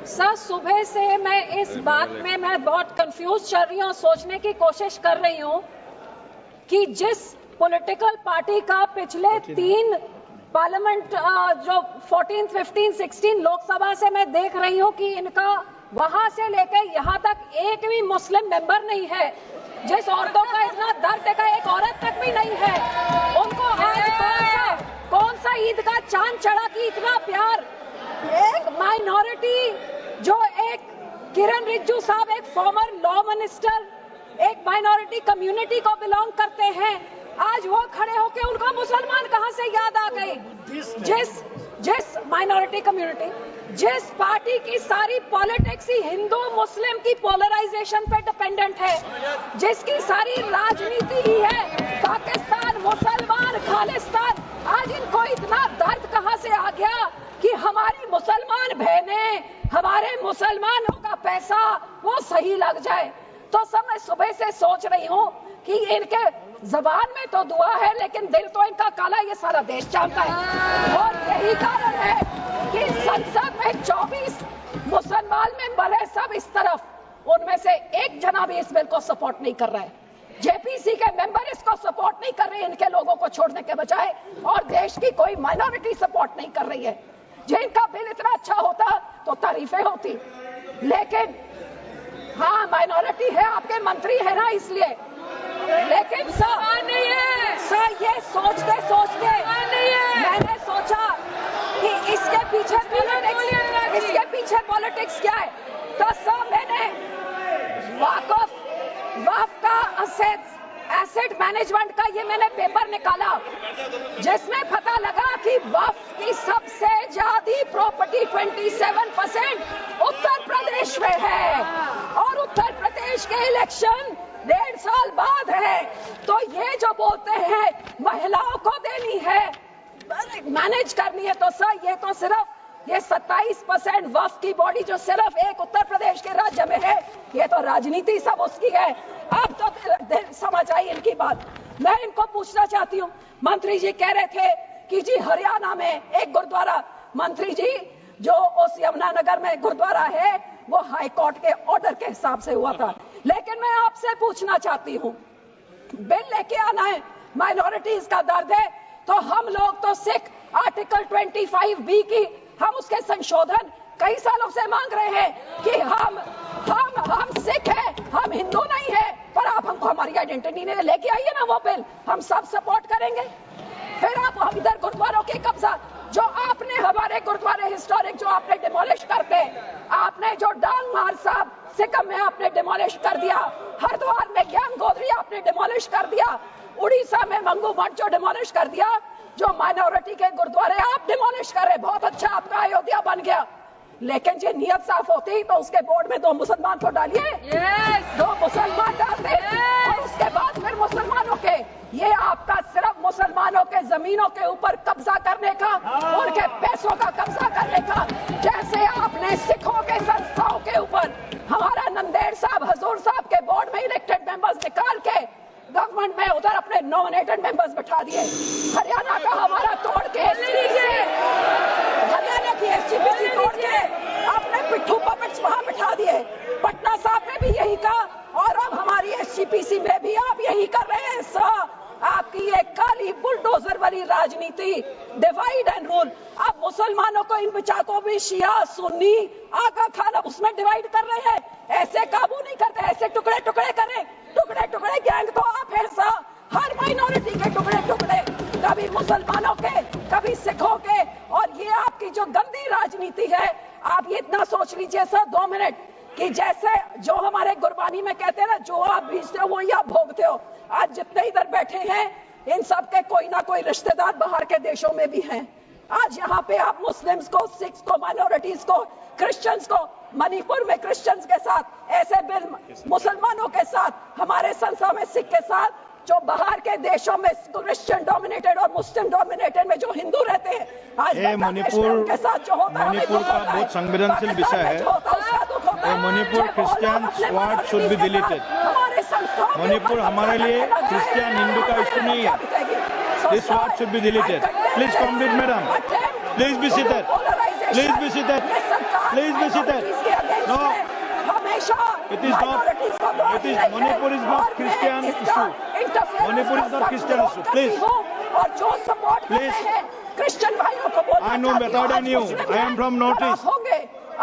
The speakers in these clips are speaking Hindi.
सर, सुबह से मैं इस बात में मैं बहुत कंफ्यूज चल रही हूँ, सोचने की कोशिश कर रही हूँ कि जिस पॉलिटिकल पार्टी का पिछले 3 पार्लियामेंट जो 14, 15, 16 लोकसभा से मैं देख रही हूँ कि इनका वहां से लेकर यहाँ तक एक भी मुस्लिम मेंबर नहीं है। जिस औरतों का इतना दर्द का एक औरत तक भी नहीं है, उनको आज कौन सा ईद का चांद चढ़ा कि इतना प्यार। एक माइनॉरिटी जो एक किरण रिजिजू साहब, एक फॉर्मर लॉ मिनिस्टर, एक माइनॉरिटी कम्युनिटी को बिलोंग करते हैं, आज वो खड़े होके उनको मुसलमान कहां से याद आ गए। जिस माइनॉरिटी कम्युनिटी, जिस पार्टी की सारी पॉलिटिक्स ही हिंदू मुस्लिम की पोलराइजेशन पे डिपेंडेंट है, जिसकी सारी राजनीति ही है पाकिस्तान, मुसलमान, खालिस्तान, आज इनको इतना दर्द कहां से आ गया कि हमारी मुसलमान बहनें, हमारे मुसलमानों का पैसा वो सही लग जाए। तो सब मैं सुबह से सोच रही हूँ कि इनके जबान में तो दुआ है लेकिन दिल तो इनका काला, ये सारा देश जानता है। और यही कारण है कि संसद में 24 मुसलमान मेंबर है, सब इस तरफ, उनमें से एक जना भी इस बिल को सपोर्ट नहीं कर रहा है। जेपीसी के मेंबर इसको सपोर्ट नहीं कर रहे, इनके लोगों को छोड़ने के बजाय, और देश की कोई माइनॉरिटी सपोर्ट नहीं कर रही है। जिनका बिल इतना अच्छा होता तो तारीफें होती, लेकिन हाँ माइनॉरिटी है, आपके मंत्री है ना इसलिए, लेकिन सर ये सोचते सोचते मैंने सोचा कि इसके पीछे पॉलिटिक्स क्या है। तो सर मैंने वक्फ का एसेट मैनेजमेंट का ये मैंने पेपर निकाला, जिसमें पता लगा कि वक्फ की सबसे ज्यादा प्रॉपर्टी 27% उत्तर प्रदेश में है, और उत्तर प्रदेश के इलेक्शन 1.5 साल बाद है। तो ये जो बोलते हैं महिलाओं को देनी है, मैनेज करनी है, तो सर ये तो सिर्फ ये 27% वक्फ की बॉडी जो सिर्फ एक उत्तर प्रदेश के राज्य में है, ये तो राजनीति सब उसकी है। अब तो समझ आई इनकी बात। मैं इनको पूछना चाहती हूँ, मंत्री जी कह रहे थे कि जी हरियाणा में एक गुरुद्वारा, मंत्री जी जो उस यमुनानगर में गुरुद्वारा है वो हाई कोर्ट के ऑर्डर के हिसाब से हुआ था, लेकिन मैं आपसे पूछना चाहती हूँ, बिल लेके आना है, माइनॉरिटीज का दर्द है, तो हम लोग तो सिख आर्टिकल 25B की हम उसके संशोधन कई सालों से मांग रहे हैं कि हम सिख हैं, हम हिंदू नहीं है, पर आप हमको हमारी आइडेंटिटी नहीं लेके आइए ना वो बिल, हम सब सपोर्ट करेंगे। फिर आप हम इधर गुरुद्वारों के कब्जा, जो आपने हमारे गुरुद्वारे हिस्टोरिक जो आपने डिमोलिश करते, आपने जो डांग मार साहब सिक्किम में आपने डिमोलिश कर दिया, हरिद्वार में ज्ञान गोदरी आपने डिमोलिश कर दिया, उड़ीसा में मंगू मठ जो डिमोलिश कर दिया, जो माइनॉरिटी के गुरुद्वारे आप डिमोलिश कर रहे, बहुत अच्छा आपका अयोध्या बन गया, लेकिन जो नियत साफ होती तो उसके बोर्ड में 2 मुसलमान को डालिए, 2 मुसलमान डालते, और उसके बाद फिर मुसलमानों के, ये आपका सिर्फ मुसलमानों के जमीनों के ऊपर कब्जा करने का, उनके पैसों का कब्जा करने का, जैसे आपने सिखों के संस्थाओं के ऊपर हमारा नंदेड़ साहब, हजूर साहब के बोर्ड में इलेक्टेड मेंबर्स निकाल के गवर्नमेंट में उधर अपने नॉमिनेटेड मेंबर्स बैठा दिए, हरियाणा का हमारा तोड़ के, हरियाणा की एसजीपीसी तोड़ के आपने पिट्ठू पपेट्स वहां बैठा दिए, पटना साहब ने भी यही कहा, और अब हमारी एसजीपीसी में भी आप यही कर रहे हैं। सर आपकी ये काली बुलडोजर वाली राजनीति, डिवाइड एंड रूल, अब मुसलमानों को इन बिचारों भी शिया सुन्नी आगा खान अब उसमें डिवाइड कर रहे हैं, ऐसे काबू नहीं करते, ऐसे टुकड़े टुकड़े करें, टुकड़े टुकड़े गैंग तो आप हैं सर, हर माइनॉरिटी के टुकड़े टुकड़े, कभी मुसलमानों के, कभी सिखों के, और ये आपकी जो गंदी राजनीति है, आप ये इतना सोच लीजिए सर 2 मिनट कि जैसे जो हमारे गुरबानी में कहते हैं ना, जो आप बीजते हो वही आप भोगते हो। आज जितने इधर बैठे हैं इन सब के कोई ना कोई रिश्तेदार बाहर के देशों में भी हैं। आज यहाँ पे आप मुस्लिम्स को, सिख्स को, माइनॉरिटीज को, क्रिश्चियंस को, मणिपुर में क्रिश्चियंस के साथ ऐसे बिल, मुसलमानों के साथ, हमारे संस्था में सिख के साथ, जो बाहर के देशों में क्रिश्चियन डोमिनेटेड और मुस्लिम डोमिनेटेड में जो हिंदू रहते हैं, आज मणिपुर के साथ जो होता है, मणिपुर का बहुत संवेदनशील विषय है। Manipur Christians word should be deleted. Manipur हमारे लिए क्रिश्चियन हिंदू का इश्यू नहीं है, this word should be deleted. Please complete madam, please be seated, please be seated. Please be seated. No. हमेशा It is not. It is Manipur is not Christian issue. Manipur is not Christian issue. Please. और जो सपोर्ट करते हैं क्रिश्चियन भाइयों को बोलना I know better than you. I am from Northeast.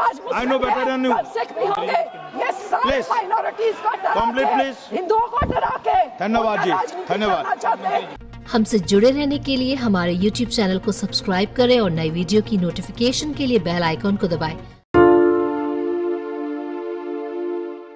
आज I know better than you. Sikh भी होंगे। ये सारे Please. माइनॉरिटीज को डरा Complete, के, please. हिंदुओं को डरा के धन्यवाद जी, राजनीति धन्यवाद। करना चाहते हैं। हमसे जुड़े रहने के लिए हमारे YouTube चैनल को सब्सक्राइब करें और नई वीडियो की नोटिफिकेशन के लिए बेल आइकॉन को दबाएं।